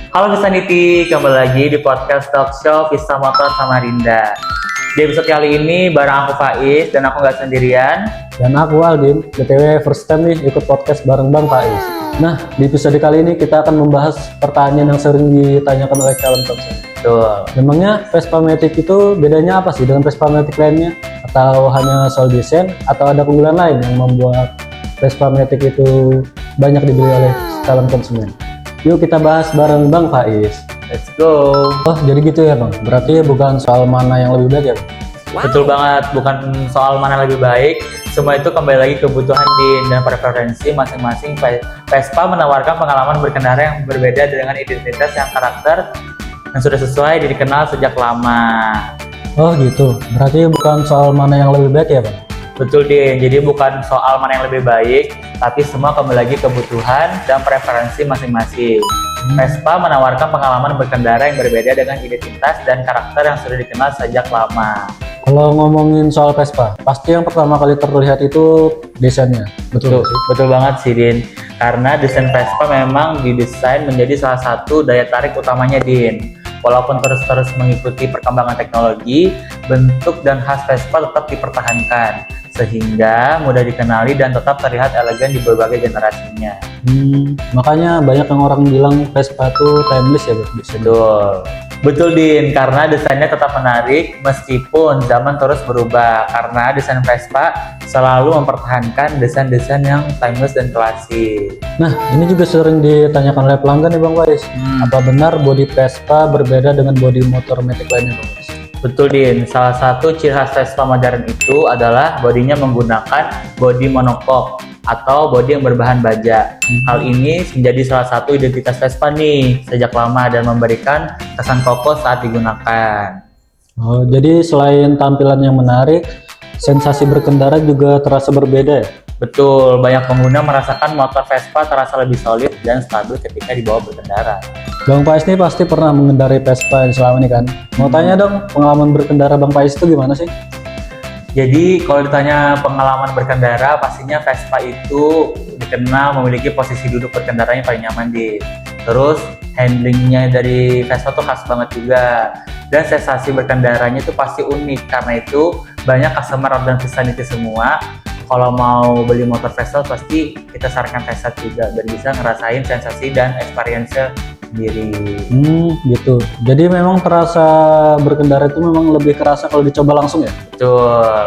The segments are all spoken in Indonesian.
Halo Visaniti, kembali lagi di podcast Talk Show Vista Motor Samarinda. Di episode kali ini bareng aku Faiz dan aku nggak sendirian. Dan aku Aldin, BTW first time nih ikut podcast bareng Bang Faiz. Nah, di episode kali ini kita akan membahas pertanyaan yang sering ditanyakan oleh calon konsumen. Betul. Memangnya Vespa Matic itu bedanya apa sih dengan Vespa Matic lainnya? Atau hanya soal desain atau ada keunggulan lain yang membuat Vespa Matic itu banyak dibeli oleh calon konsumen? Yuk kita bahas bareng Bang Faiz. Let's go. Oh, jadi gitu ya Bang. Berarti bukan soal mana yang lebih baik ya Bang? Betul banget, bukan soal mana lebih baik. Semua itu kembali lagi kebutuhan dan preferensi masing-masing. Vespa menawarkan pengalaman berkendara yang berbeda dengan identitas yang karakter yang sudah sesuai dan dikenal sejak lama. Oh gitu. Berarti bukan soal mana yang lebih baik ya Bang? Betul Din, jadi bukan soal mana yang lebih baik, tapi semua kembali lagi kebutuhan dan preferensi masing-masing. Vespa menawarkan pengalaman berkendara yang berbeda dengan identitas dan karakter yang sudah dikenal sejak lama. Kalau ngomongin soal Vespa, pasti yang pertama kali terlihat itu desainnya. Betul banget sih Din, karena desain Vespa memang didesain menjadi salah satu daya tarik utamanya Din. Walaupun terus mengikuti perkembangan teknologi, bentuk dan khas Vespa tetap dipertahankan, sehingga mudah dikenali dan tetap terlihat elegan di berbagai generasinya. Makanya banyak yang orang bilang Vespa itu timeless ya Bang? Betul Din, karena desainnya tetap menarik meskipun zaman terus berubah, karena desain Vespa selalu mempertahankan desain-desain yang timeless dan klasik. Nah, ini juga sering ditanyakan oleh pelanggan nih Bang Faiz. Apa benar bodi Vespa berbeda dengan bodi motor Matic lainnya Bang Faiz? Betul Din, salah satu ciri khas Vespa modern itu adalah bodinya menggunakan bodi monocoque atau bodi yang berbahan baja. Hal ini menjadi salah satu identitas Vespa nih sejak lama dan memberikan kesan kokoh saat digunakan. Oh, jadi selain tampilan yang menarik, sensasi berkendara juga terasa berbeda ya? Betul, banyak pengguna merasakan motor Vespa terasa lebih solid dan stabil ketika dibawa berkendara. Bang Faiz ini pasti pernah mengendarai Vespa yang selama ini kan? Mau tanya dong, pengalaman berkendara Bang Faiz itu gimana sih? Jadi kalau ditanya pengalaman berkendara, pastinya Vespa itu dikenal memiliki posisi duduk berkendaranya paling nyaman di. Terus handlingnya dari Vespa tuh khas banget juga. Dan sensasi berkendaranya itu pasti unik, karena itu banyak customer dan Visaniti semua kalau mau beli motor Vespa pasti kita sarankan Vespa juga dan bisa ngerasain sensasi dan experience sendiri. Gitu. Jadi memang terasa berkendara itu memang lebih kerasa kalau dicoba langsung ya? Betul.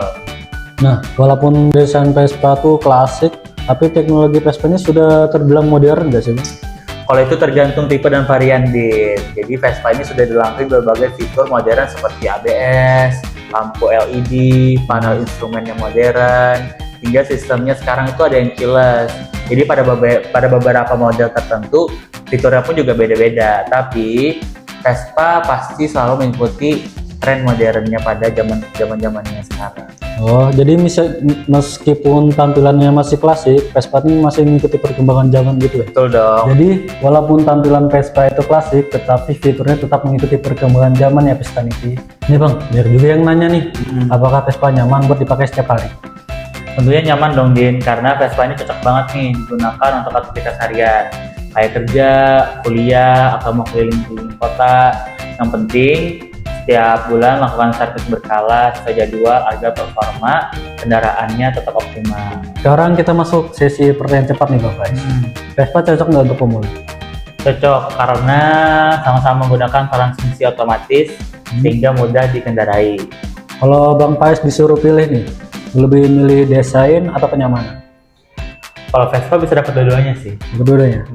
Nah, walaupun desain Vespa tuh klasik, tapi teknologi Vespa-nya sudah terbilang modern nggak sih? Kalau itu tergantung tipe dan varian Din. Jadi Vespa ini sudah dilengkapi berbagai fitur modern seperti ABS, lampu LED, panel instrumen yang modern, hingga sistemnya sekarang itu ada yang keyless. Jadi pada beberapa model tertentu fiturnya pun juga beda-beda. Tapi Vespa pasti selalu mengikuti tren modernnya pada zamannya sekarang. Oh, jadi meskipun tampilannya masih klasik, Vespa ini masih mengikuti perkembangan zaman gitu ya? Betul dong. Jadi walaupun tampilan Vespa itu klasik, tetapi fiturnya tetap mengikuti perkembangan zaman ya Visaniti. Nih Bang, biar juga yang nanya nih, apakah Vespa nyaman buat dipakai setiap hari? Tentunya nyaman dong Din, karena Vespa ini cocok banget nih digunakan untuk aktivitas harian, kayak kerja, kuliah, atau mau keliling-keliling kota. Yang penting setiap bulan lakukan servis berkala sesuai jadwal agar performa kendaraannya tetap optimal. Sekarang kita masuk sesi pertanyaan cepat nih Bang Faiz. Vespa cocok nggak untuk pemula? Cocok karena sama-sama menggunakan transmisi otomatis sehingga mudah dikendarai. Kalau Bang Faiz disuruh pilih nih, lebih milih desain atau kenyamanan? Kalau Vespa bisa dapat dua-duanya sih. Dua-duanya.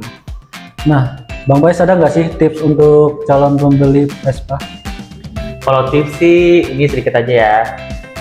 Nah, Bang Faiz ada nggak sih tips untuk calon pembeli Vespa? Kalau tips sih ini sedikit aja ya.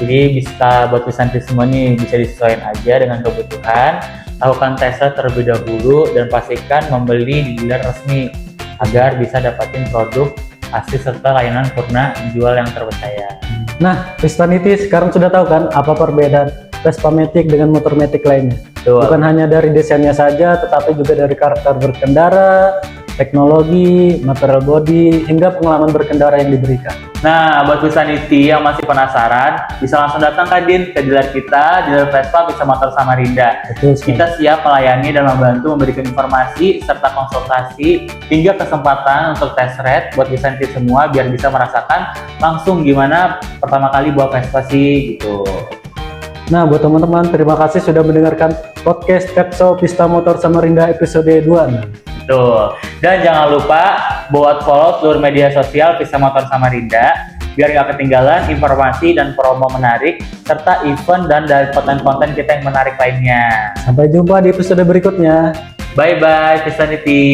Jadi bisa buat Visaniti semua nih, bisa disesuaikan aja dengan kebutuhan. Lakukan tes drive terlebih dahulu dan pastikan membeli di dealer resmi agar bisa dapatin produk asli serta layanan purna jual yang terpercaya. Nah, Visaniti sekarang sudah tahu kan apa perbedaan Vespa Matic dengan motor Matic lainnya? Betul. Bukan hanya dari desainnya saja, tetapi juga dari karakter berkendara, teknologi, material body, hingga pengalaman berkendara yang diberikan. Nah, buat Visanity yang masih penasaran, bisa langsung datang ke dealer kita, dealer Vespa Bisa Motor Samarinda. Betul sekali. Kita siap melayani dan membantu memberikan informasi serta konsultasi hingga kesempatan untuk test ride buat Visanity semua biar bisa merasakan langsung gimana pertama kali bawa Vespa sih gitu. Nah, buat teman-teman, terima kasih sudah mendengarkan podcast Pepso Pista Motor Samarinda episode 26. Tuh. Dan jangan lupa buat follow seluruh media sosial Bisa Motor Samarinda biar nggak ketinggalan informasi dan promo menarik serta event dan dari konten-konten kita yang menarik lainnya. Sampai jumpa di episode berikutnya. Bye bye Visanity.